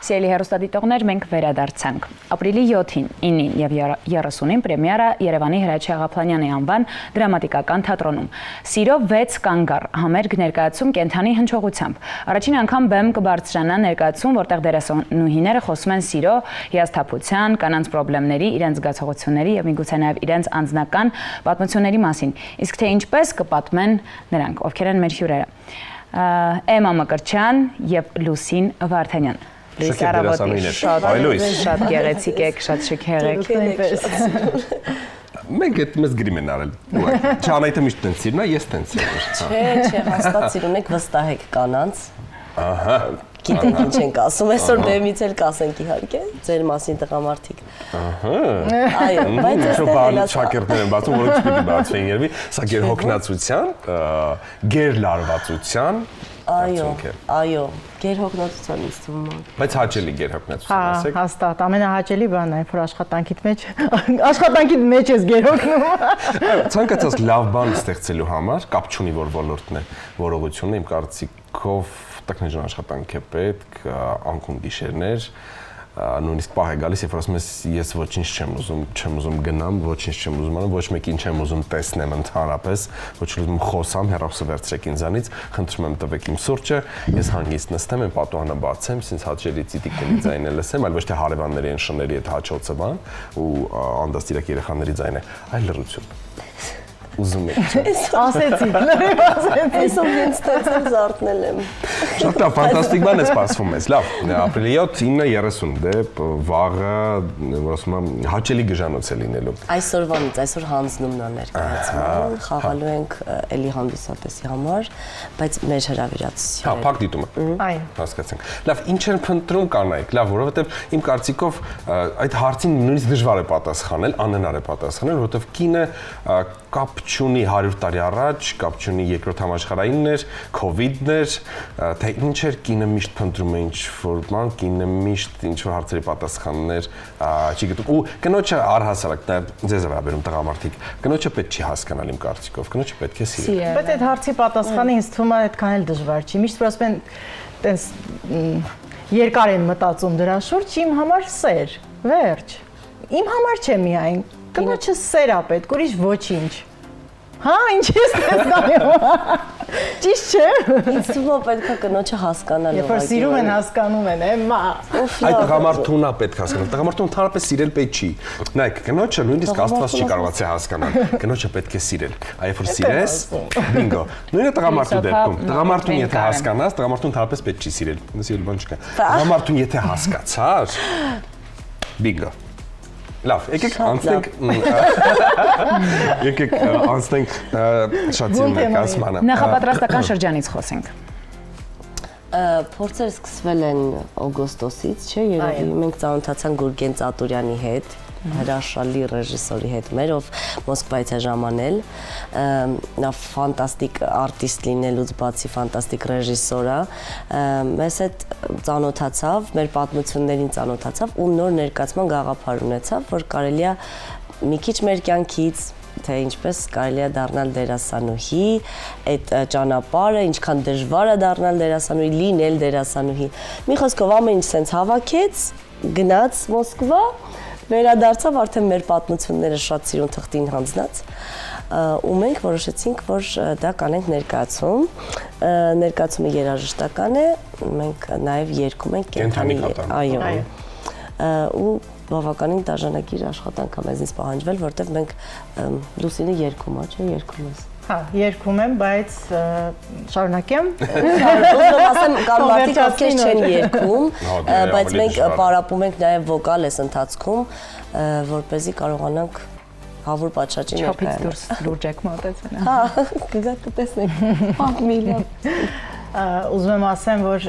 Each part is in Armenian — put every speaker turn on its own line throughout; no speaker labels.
Սիրելի հեռուստադիտողներ, մենք վերադարձանք։ Ապրիլի 7-ին, 9-ին եւ 30-ին պրեմիերա Երևանի Հրաչյա Աղափանյանի անվան դրամատիկական թատրոնում։ Սիրո 6 կանգառ համերգ ներկայացում կենթանի հնչողությամբ։ Առաջին անգամ բեմ կբարձրանա ներկայացում, որտեղ դերասանուհիները խոսում են սիրո, հիասթափության, կանանց խնդիրների, իրենց զգացողությունների եւ միգուցե նաեւ իրենց անձնական պատմությունների մասին։ Իսկ թե ինչպես կպատմեն նրանք, ովքեր են մեր հյուրերը։ Էմմա Մկրտչյան եւ Լուսին Վարդանյան։ Լույս առավոտի շատ գեղեցիկ եք, շատ շքեղ եք։
Մենք այդ մեզ գրիմ են արել։ Չանայթը միշտ տենց սիրում է, ես տենց սիրում։
Չէ, հաստատ սիրում եք վստահ եք կանանց։ Ահա։ Գիտենք ինչ ենք ասում, այսօր բեմից էլ կասենք իհարկե, ձեր մասին տղամարդիկ։ Ահա։ Այո, բայց այստեղ
շակերտներ են բացում, որոնք պիտի բացվեն երևի, սա գերհոգնածության, գերլարվածության Այո, գերհոգնածության ինձ թվում է։ Բայց հաճելի գերհոգնածություն, ասեք։
Հա, հաստատ, ամենահաճելի բանն է, որ աշխատանքիդ մեջ ես գերհոգնում։
Ցանկացած լավ բան ստեղծելու համար կապ չունի, որ ոլորտն է, որողությունն է, իմ կարծիքով տեխնիկական աշխատանք է պետք, անկում գիշերներ, նույնիսկ պահ է գալիս, երբ որ ասում ես ոչինչ չեմ ուզում գնամ, ոչինչ չեմ ուզում անեմ, ոչ մեկին չեմ ուզում տեսնեմ ընդհանրապես, ոչ ուզում խոսամ, հեռախոսը վերցրեք ինձանից, խնդրում եմ տվեք իմ սուրճը, ես հանգիստ նստեմ, այն պատուհանը բացեմ, ինձ հաճելի ծիտիկների ձայնը լսեմ, այլ ոչ թե հարևանների են շների այդ հաճոցը բան ու անդաստիրակ երեխաների ձայնը, այլ լռություն։ Ուզում եք։
Ասեցի, լրիվ ասեցի։
Այսօր ինձ ստացել զարթնել եմ։
Շատ լավ, ֆանտաստիկ բան է սպասվում մեզ։ Լավ, ապրիլի 7-9:30 դե վաղը, որ ասում եմ, հաճելի գժանոց է լինելու։
Այսօրվանից, այսօր հանձնումն է ներկայացնում, խաղալու ենք էլի հանդիսատեսի համար, բայց մեր հրավիրացիորեն։
Հա, փակ դիտումը։
Այո։
Հասկացանք։ Լավ, ինչ են փնտրում կանայք։ Լավ, որովհետև իմ կարծիքով այդ հարցին նույնիսկ դժվար է պատասխանել, անհնար է պատասխանել, որովհետև կինը կապ չունի 100 տարի առաջ, կապ չունի երկրորդ համաշխարհայինն էր, COVID-ն էր, թե ինչ էր, կինը միշտ փնտրում է ինչ-որ բան, կինը միշտ ինչ-որ հարցերի պատասխաններ չի գտնում։ Ու կնոջը առհասարակ, դա ձեզ վերաբերում տղամարդիկ, կնոջը պետք չի հասկանալ իմ կարծիքով, կնոջը պետք է սիրել։
Բայց այդ հարցի պատասխանը ինձ թվում է այդքան էլ դժվար չի։ Միշտ որ ասում են, տենց երկար են մտածում դրա շուրջ, իմ համար սեր, վերջ։ Իմ համար չէ միայն, կնոջը սեր է պետք, ուրիշ ոչինչ։ Հա, ինչ ես տեսնում։ Ճիշտ չէ։
Ինձ թվում է պետք է կնոջը հասկանալ։
Երբ որ սիրում են, հասկանում են, էմմա։
Այդ տղամարդունա պետք հասկանալ։ Տղամարդուն ընդհանրապես սիրել պետք չի։ Նայեք, կնոջը նույնիսկ Աստված չի կարողացել հասկանալ։ Կնոջը պետք է սիրել։ Այ որ սիրես, բինգո։ Նույնը տղամարդու դեպքում։ Տղամարդուն եթե հասկանաս, տղամարդուն ընդհանրապես պետք չի սիրել։ Սիրել բան չկա։ Տղամարդուն եթե հասկացար, բինգո։ Լավ, եկեք անցնենք շատ սիրուն ներկայացմանը։
Նախապատրաստական շրջանից խոսենք։
Փորձերը սկսվել են օգոստոսից, չէ՞, երևի մենք ծանոթացանք Գուրգեն Ծատուրյանի հետ, հրաշալի ռեժիսորի հետ մեր, ով Մոսկվայից է ժամանել, նա ֆանտաստիկ արտիստ լինելուց բացի ֆանտաստիկ ռեժիսոր է, մեզ հետ ծանոթացավ, մեր պատմություններին ծանոթացավ ու նոր ներկայացման գաղափար ունեցավ, որ կարելի է մի քիչ մեր կյանքից թե ինչպես կարելի է դառնալ դերասանուհի, այդ ճանապարհը, ինչքան դժվար է դառնալ դերասանուհի, լինել դերասանուհի։ Մի խոսքով ամեն ինչ սենց հավաքեց, գնաց Մոսկվա, վերադարձավ արդեն մեր պատմությունները շատ սիրուն թղթին հանձնած ու մենք որոշեցինք, որ դա կանենք ներկայացում, ներկայացումը երաժշտական է, մենք նաև երգում ենք կենթանի, այո, ու բավականին դաժանագիր աշխատանք է մեզնից պահանջվել, որտեղ մենք Լուսինը երգում է, չէ, երգում ես։
Հա, երգում եմ, բայց շարունակեմ։
Ուզում ասեմ, կան մարդիկ, ովքեր չեն երգում, բայց մենք պարապում ենք նաև վոկալ ես ընթացքում, որպեսզի կարողանանք հավուր պատշաճի ներկայանալ։
Չափից դուրս լուրջ եք մոտեցել։
Հա, կգա կտեսնենք։ Պատմիլիոն։
Ուզում եմ ասեմ, որ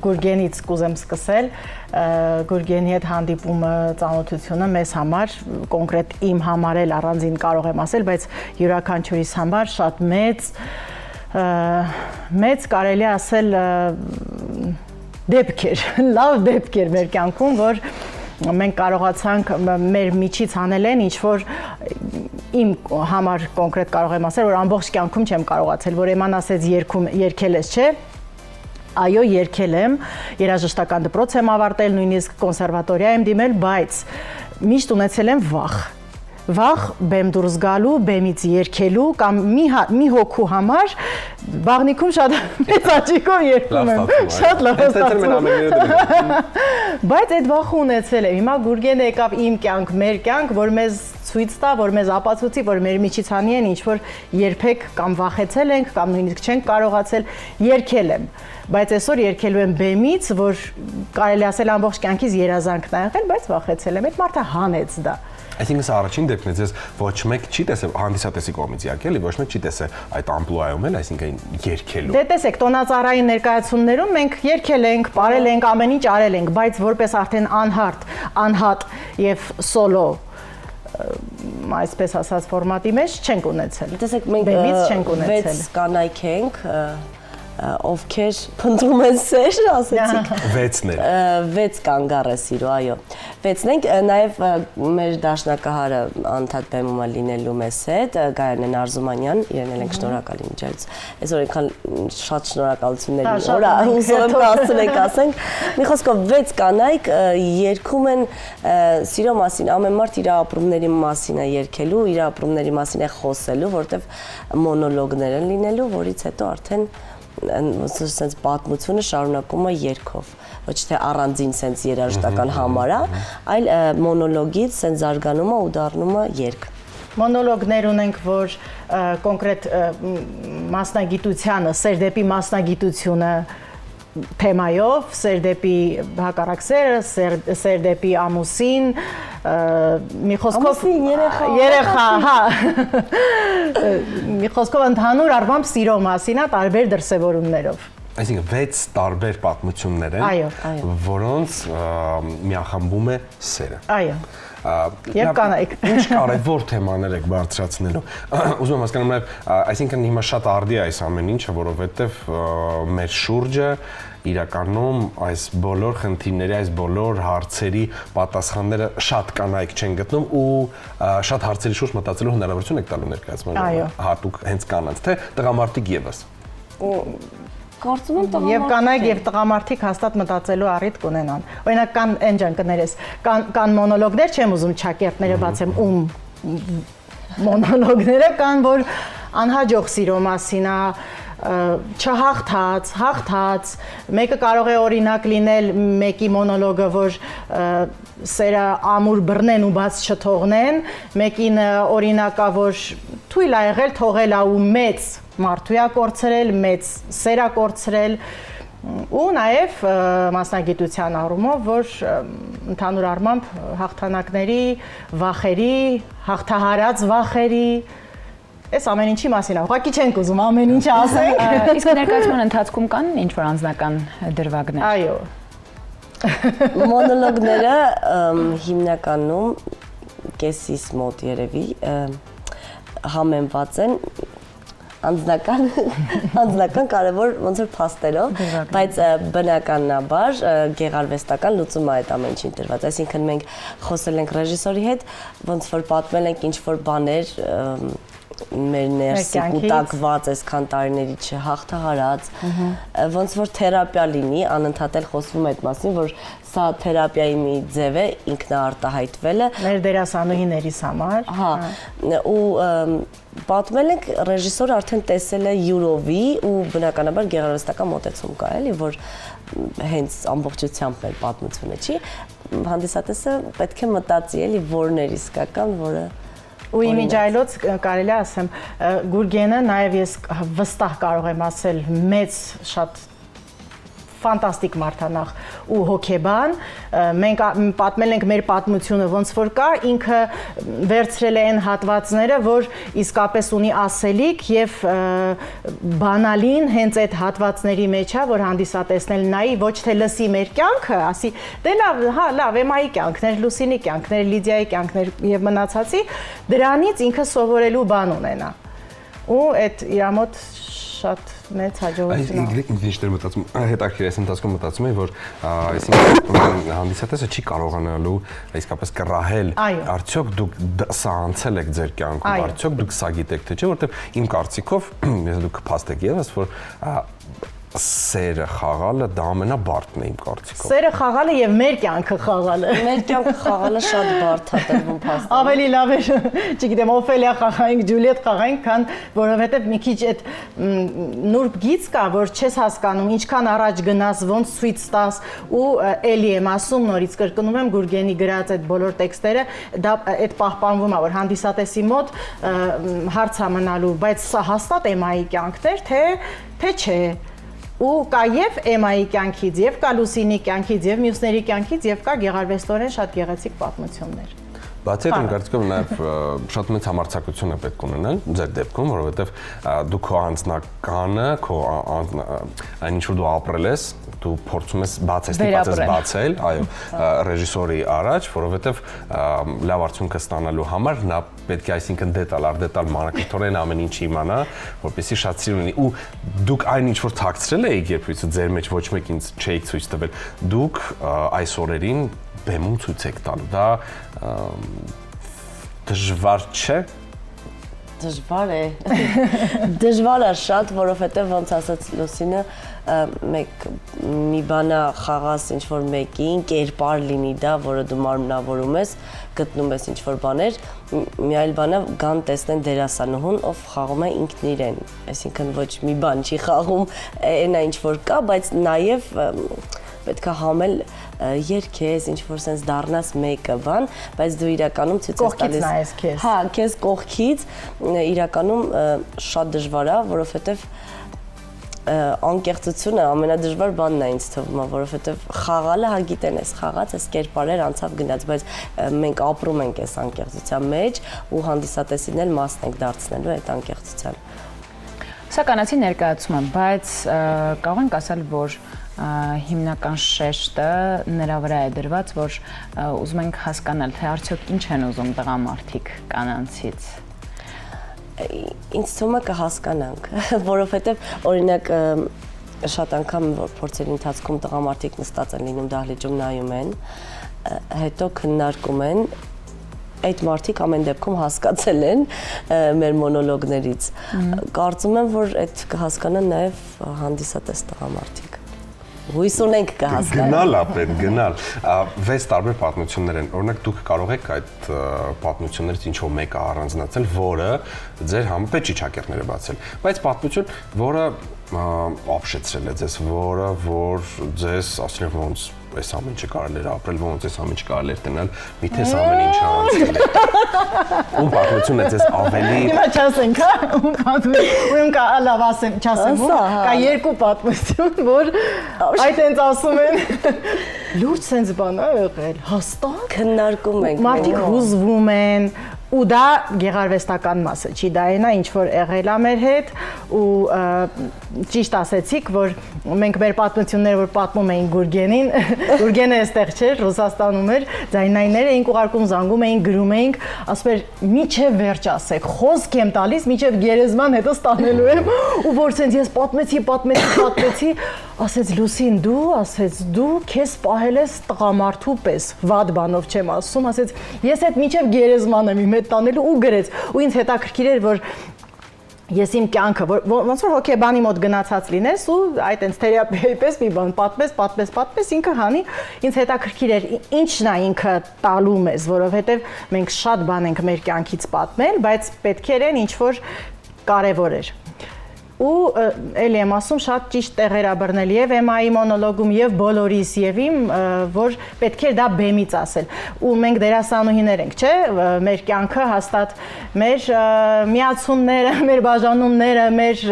Գուրգենից կուզեմ սկսել, Գուրգենի հետ հանդիպումը, ծանոթությունը մեզ համար, կոնկրետ իմ համար էլ առանձին կարող եմ ասել, բայց յուրաքանչյուրիս համար շատ մեծ կարելի ասել դեպք էր, լավ դեպք էր մեր կյանքում, որ մենք կարողացանք մեր միջից անել են ինչ-որ իմ համար կոնկրետ կարող եմ ասել, որ ամբողջ կյանքում չեմ կարողացել, որ Էման ասեց երգել ես, չէ, Այո, երգել եմ, երաժշտական դպրոց եմ ավարտել, նույնիսկ կոնսերվատորիա եմ դիմել, բայց միշտ ունեցել եմ վախ բեմ դուրս գալու, բեմից երգելու կամ մի հոգու համար բաղնիքում շատ մեծ աճիկով երգում եմ։ Շատ լավ ստացվում։ Բայց այդ վախը ունեցել եմ։ Հիմա Գուրգենը եկավ իմ կյանք, մեր կյանք, որ մեզ ցույց տա, որ մեզ ապացուցի, որ մեր միջից անի են ինչ որ երբեք կամ վախեցել ենք, կամ նույնիսկ չենք կարողացել երգել եմ։ Բայց այսօր երգելու եմ բեմից, որ կարելի ասել ամբողջ կյանքից երազանքն ա եղել, բայց վախեցել եմ։ Այդ մարդը հանեց դա։
Այսինքն սա առաջին դեպքն է, ձեզ ոչ մեկ չի տեսել հանդիսատեսի կողմից իհարկե, ոչ մեկ չի տեսել այդ ամպլուայում էլ, այսինքն երգելու։
Դե տեսեք, տոնածառային ներկայացումներում մենք երգել ենք, ապրել ենք, ամեն ինչ արել ենք, բայց որպես արդեն անհատ եւ սոլո այսպես ասած ֆորմատի մեջ չենք ունեցել։
Տեսեք, մենք
բեմից չենք ունեցել։
6 կանայք ենք, ովքեր փնտրում են սեր, ասեցիք։
6-ներ։
6 կանգառ է սիրո, այո։ 6-ն ենք, նաև մեր դաշնակահարը անդադ բեմում է լինելու մեզ հետ, Գայանեն Արզումանյան, իրեն ենք շնորհակալ իմիջայից։ Այսօր այնքան շատ շնորհակալությունների օր է, հուսով եմ կասցնենք, ասենք։ Մի խոսքով 6 կանայք երգում են սիրո մասին, ամեն մարդ իր ապրումների մասին է երգելու, իր ապրումների մասին է խոսելու, որտեվ մոնոլոգներ են լինելու, որից հետո արդեն sense պատմությունը շարունակում է երգով, ոչ թե առանձին sense երաժշտական համար է, այլ մոնոլոգից sense զարգանում է ու դառնում է երգ։
Մոնոլոգներ ունենք, որ կոնկրետ մասնագիտությանը, սեր դեպի մասնագիտությունը թեմայով, սեր դեպի հակառակ սերը, սեր դեպի ամուսին, մի խոսքով երեխա, հա։ Մի խոսքով ընդհանուր առմամբ սիրո մասին է տարբեր դրսևորումներով։
Այսինքն 6 տարբեր պատմություններ են, որոնց միախմբում է սերը։
Այո։ Եվ կանայք։
Ինչ կարևոր թեմաներ եք բարձրացնելու։ Ուզում եմ հասկանալ նաև, այսինքն հիմա շատ արդի է այս ամեն ինչը, որովհետև մեր շուրջը իրականում այս բոլոր խնդիրների, այս բոլոր հարցերի պատասխանները շատ կանայք չեն գտնում ու շատ հարցերի շուրջ մտածելու հնարավորություն եք տալու ներկայացման հատուկ հենց կանանց, թե տղամարդիկ եւս։
Կարծում եմ տղամարդիկ
եւ կանայք եւ տղամարդիկ հաստատ մտածելու առիթ կունենան։ Օրինակ կան այնջան կներես, կան մոնոլոգներ, չեմ ուզում ճակերտները բացեմ, մոնոլոգները կան, որ անհաջող սիրո մասին է, չհաղթած, հաղթած, մեկը կարող է օրինակ լինել մեկի մոնոլոգը, որ սերը ամուր բռնեն ու բաց չթողնեն, մեկին օրինակա, որ թույլ ա եղել թողել ա ու մեծ մարդու ա կորցրել, մեծ սեր ա կորցրել ու նաև մասնագիտության առումով, որ ընդհանուր առմամբ հաղթանակների, վախերի, հաղթահարած վախերի Այս ամեն ինչի մասին է, ուղղակի չենք ուզում ամեն ինչը ասենք։
Իսկ ներկայացման ընթացքում կան ինչ-որ անձնական դրվագներ։
Այո։
Մոնոլոգները հիմնականում կեսիս մոտ երևի համեմված են անձնական կարևոր ոնց որ փաստերով, բայց բնականաբար գեղարվեստական լուծումը այդ ամեն ինչին տրված։ Այսինքն մենք խոսել ենք ռեժիսորի հետ, ոնց որ պատմել ենք ինչ որ բաներ մեր ներսի կուտակված այսքան տարիների չհաղթահարած, ոնց որ թերապիա լինի, անընդհատ էլ խոսվում է այդ մասին, որ սա թերապիայի մի ձև է, ինքնաարտահայտվելը
մեր դերասանուհիներիս համար։
Հա, ու պատմել ենք ռեժիսորը արդեն տեսել է յուրովի ու բնականաբար գեղարվեստական մոտեցում կա, էլի, որ հենց ամբողջությամբ մեր պատմությունը չի, հանդիսատեսը պետք է մտածի, էլի, որն էր իսկական, որը
Ու իմիջայլոց կարելի ասեմ, Գուրգենը նաև ես վստահ կարող եմ ասել մեծ շատ ֆանտաստիկ մարդանախ ու հոգեբան, մենք պատմել ենք մեր պատմությունը ոնց որ կա, ինքը վերցրել է այն հատվածները, որ իսկապես ունի ասելիք եւ բանալին հենց այդ հատվածների մեջ է, որ հանդիսատեսնել նայի, ոչ թե լսի մեր կյանքը, ասի, դե լավ, հա, լավ, Էմայի կյանքներ, Լուսինի կյանքներ, Լիդիայի կյանքներ եւ մնացածի, դրանից ինքը սովորելու բան ունենա։ Ու այդ իր մոտ շատ մեծ հաջողություն է։
Այս ինքնիշներ մտածում, հետաքրքիր այս ընթացքում մտածում եմ, որ այսինքն հանդիսատեսը չի կարողանալու իսկապես կռահել, արդյոք դուք սա անցել եք ձեր կյանքում, արդյոք դուք սա գիտեք թե չէ, որովհետև իմ կարծիքով, ես դուք փաստ եք եւս, որ սերը խաղալը դա ամենաբարդն է իմ կարծիքով։
Սերը խաղալը եւ մեր կյանքը խաղալը։
Մեր կյանքը խաղալը շատ բարդ է տրվում փաստորեն։
Ավելի լավ է, չգիտեմ, Օֆելիա խաղայինք, Ջուլիետ խաղայինք, քան որովհետեւ մի քիչ այդ նուրբ գիծ կա, որ չես հասկանում, ինչքան առաջ գնաս, ոնց ցույց տաս ու էլի եմ ասում, նորից կրկնում եմ Գուրգենի գրած այդ բոլոր տեքստերը, դա այդ պահպանվում է, որ հանդիսատեսի մոտ հարց է մնալու, բայց սա հաստատ էմայի կյանքներ, թե չէ։ Ու կա եւ Էմայի կյանքից, եւ կա Լուսինի կյանքից, եւ մյուսների կյանքից, եւ կա գեղարվեստորեն շատ գեղեցիկ պատմություններ։
Բացի այդ, իմ կարծիքով նաև շատ մեծ համարձակություն է պետք ունենալ ձեր դեպքում, որովհետև դու քո անձնականը, քո այն ինչ որ դու ապրել ես, դու փորձում ես բացել, այո, ռեժիսորի առաջ, որովհետև լավ արդյունքը ստանալու համար նա պետք է այսինքն արդետալ մանրակրթորեն ամեն ինչ իմանա, որպեսզի շատ սիրուն լինի։ Ու դուք այն ինչ որ թաքցրել եք երբևիցե ձեր մեջ ոչ մեկ ինձ չէիք ցույց տվել, դուք այս օրերին բեմում ցույց եք տալու, դա դժվար չէ։
Դժվար է։ Դժվար է շատ, որովհետև ոնց ասաց Լուսինը, մի բանա խաղաս ինչ որ մեկին, կերպար լինի դա, որը դու մարմնավորում ես, գտնում ես ինչ որ բաներ, մի այլ բանա գան տեսնեն դերասանուհուն, ով խաղում է ինքն իրեն, այսինքն ոչ մի բան չի խաղում, այնա ինչ որ կա, բայց նաև պետք է համել երկես, ինչ որ sense դառնաս մեկը բան, բայց դու իրականում ցույց ես տալիս։
Կողքից նայես քեզ։
Հա, քեզ կողքից իրականում շատ դժվար է, որովհետև անկեղծությունը ամենադժվար բանն է ինձ թվում, որովհետև խաղալը հա գիտեն ես խաղաց, այս կերպարեր անցավ գնաց, բայց մենք ապրում ենք այս անկեղծության մեջ ու հանդիսատեսին էլ մասն ենք դարձնելու այդ անկեղծության։
Սա կանացի ներկայացում եմ, բայց կարող ենք ասել, որ հիմնական շեշտը նրա վրա է դրված, որ ուզում ենք հասկանալ, թե արդյոք ինչ են ուզում տղամարդիկ կանանցից։
Ինձ թվում է կհասկանանք, որովհետև օրինակ շատ անգամ որ փորձերի ընթացքում տղամարդիկ նստած են լինում դահլիճում նայում են, հետո քննարկում են այդ մարդիկ ամեն դեպքում հասկացել են մեր մոնոլոգներից։ Կարծում եմ, որ այդ կհասկանան նաև հանդիսատես տղամարդիկ։ Հույս ունենք կհասկանան։
Գնալ ապրեն, գնալ։ 6 տարբեր պատմություններ են։ Օրինակ դուք կարող եք այդ պատմություններից ինչ-որ մեկը առանձնացնել, որը ձեր համար պետք չի ճակերտները բացել։ Բայց պատմություն, որը ապշեցրել է ձեզ, որ ձեզ ասել ոնց այս ամեն ինչը կարելի էր ապրել, ոնց այս ամեն ինչը կարելի էր տնալ, միթե ամեն ինչը անցել է։ Ու պատմությունն է ձեզ ավելի։
Հիմա չասենք, հա, ուրեմն կա լավ ասեմ, չասեմ, կա երկու պատմություն, որ այդ հենց ասում են լուրջ sense բան է եղել, հաստատ
քննարկում ենք։
Մարդիկ հուզվում են ու դա գեղարվեստական մասը չի, դա այնա ինչ որ եղել է մեր հետ ու ճիշտ ասեցիք, որ մենք մեր պատմությունները որ պատմում էինք Գուրգենին, Գուրգենը այստեղ չէր, Ռուսաստանում էր, ձայնայիններ էինք ուղարկում, զանգում էինք, գրում էինք, ասում էր միչև վերջ ասեք, խոսք եմ տալիս, միչև գերեզման հետո ստանելու եմ ու որ sense ես պատմեցի, ասեց Լուսին դու քեզ պահել ես տղամարդու պես, վատ բանով չեմ ասում, ասեց ես այդ միչև գերեզման եմ իմ հետ տանելու ու գրեց ու ինձ հետաքրքիր էր որ ես իմ կյանքը ոնց որ հոկեբանի մոտ գնացած լինես ու այդ այնց թերապիայի պես մի բան պատմես ինքը հանի ինձ հետաքրքիր էր ինչն է ինքը տալու մեզ որովհետև մենք շատ բան ենք մեր կյանքից պատմել բայց պետք էր ինչ որ կարևոր էր ու էլի եմ ասում շատ ճիշտ տեղեր ա բռնել եւ Էմայի մոնոլոգում եւ բոլորիս եւ իմ որ պետք է դա բեմից ասել ու մենք դերասանուհիներ ենք չէ մեր կյանքը հաստատ մեր միացումները մեր բաժանումները մեր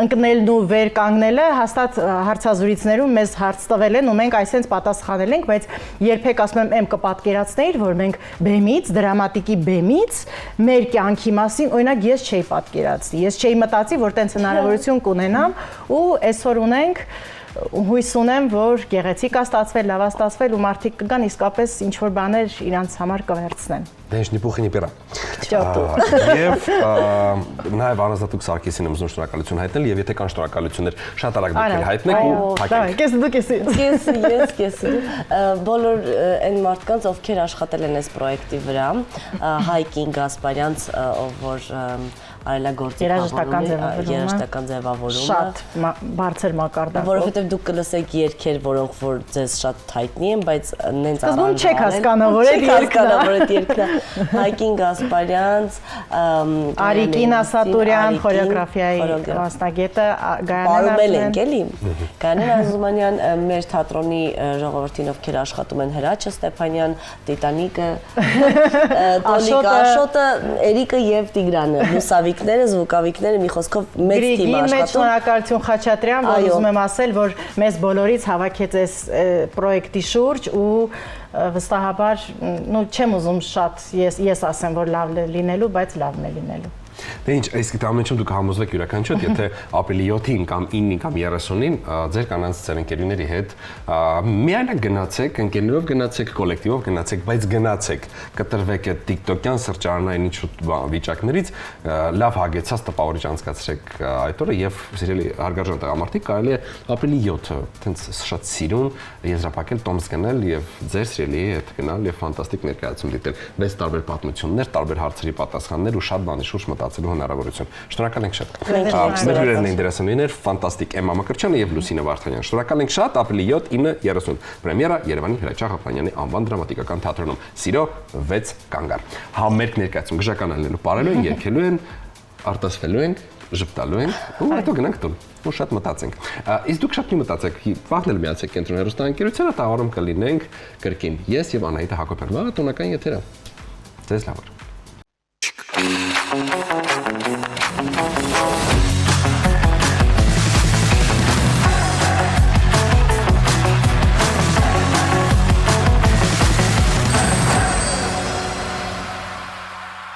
ընկնելն ու վեր կանգնելը հաստատ հարցազրույցներում մեզ հարց տվել են ու մենք այսպես պատասխանել ենք բայց երբեք ասում եմ կպատկերացնեիր որ մենք բեմից դրամատիկի բեմից մեր կյանքի մասին օրինակ ես չէի պատկերացնի ես չէի մտածի որ տենց հնարավորություն կունենամ ու այսօր ունենք հույս ունեմ որ գեղեցիկ է ստացվել, լավ է ստացվել ու մարդիկ կգան իսկապես ինչ որ բաներ իրանց համար կվերցնեն։
Դες նիպուխի նիպերա։ Եվ նաև առանձնատուկ Սարգսին եմ ուզում շնորհակալություն հայտնել եւ եթե կան շնորհակալություններ շատ արագ դուք հայտնեք ու փակենք։
Կես դու
Կես բոլոր այն մարդկանց ովքեր աշխատել են այս պրոյեկտի վրա, Հայկին Գասպարյանց ով որ արելագործի երաժշտական ձևավորումը
շատ բարձր մակարդակով,
որովհետև դուք կլսեք երգեր, որոնք որ ձեզ շատ հայտնի են, բայց նենց
առանց չեք հասկանա, որ այդ
երգն է։ Հայկին Գասպարյանց,
Արիկին Ասատուրյան, խորեոգրաֆիայի մասնագետը,
Գայանեն ենք էլի։ Գայանեն Ազումանյան մեր թատրոնի ժողովրդին ովքեր աշխատում են Հրաչը Ստեփանյան, Տիտանիկը, Տոնիկը, Աշոտը, Էրիկը եւ Տիգրանը, լուսավիկները, զվուկավիկները, մի խոսքով մեծ թիմ աշխատում։
Գրիգին մեջ շնորհակալություն Խաչատրյան, որ ուզում եմ ասել, որ մեզ բոլորից հավաքեց այս պրոյեկտի շուրջ ու վստահաբար, չեմ ուզում շատ ես ասեմ, որ լավ լինելու, բայց լավն է լինելու։
Դե ինչ, այս ամենում դուք համոզվեք յուրաքանչյուր, եթե ապրիլի 7-ին կամ 9-ին կամ 30-ին ձեր կանանց ձեր ընկերուների հետ միայնակ գնացեք, ընկերներով գնացեք, կոլեկտիվով գնացեք, բայց գնացեք, կտրվեք այդ TikTok-յան սրճարանային ինչ-որ վիճակներից, լավ հագեցած տպավորիչ անցկացրեք այդ օրը եւ սիրելի հարգարժան տղամարդիկ կարելի է ապրիլի 7-ը տենց շատ սիրուն եզրափակել տոմս գնել եւ ձեր սիրելի հետ գնալ եւ ֆանտաստիկ ներկայացում դիտել 6 տարբեր պատմություններ, տարբեր հարցերի պատասխաններ ու շատ բանի շուրջ մտածելու հնարավորություն։ Շնորհակալ ենք շատ։ Մեր հյուրերն էին դերասանուհիներ ֆանտաստիկ Էմմա Մկրտչյանը եւ Լուսինե Վարդանյանը։ Շնորհակալ ենք շատ։ Ապրիլի 7-9:30 պրեմիերա Երևանի Հրաչյա Ղափանյանի անվան դրամատիկական թատրոնում։ Սիրո 6 կանգար։ Համերգ ներկայացում գժական ալնելու, ապարելու են, երգելու են, արտասվելու են, ժպտալու են ու հետո գնանք տուն։ Ու շատ մտածենք։ Իսկ դուք շատ մտածեք, վաղն էլ միացեք կենտրոն հեռուստաընկերությանը, տաղարում կլինենք կրկին ես եւ Անահիտը Հակոբյանը։ Տոնական եթերը։ Ձեզ լավ օր։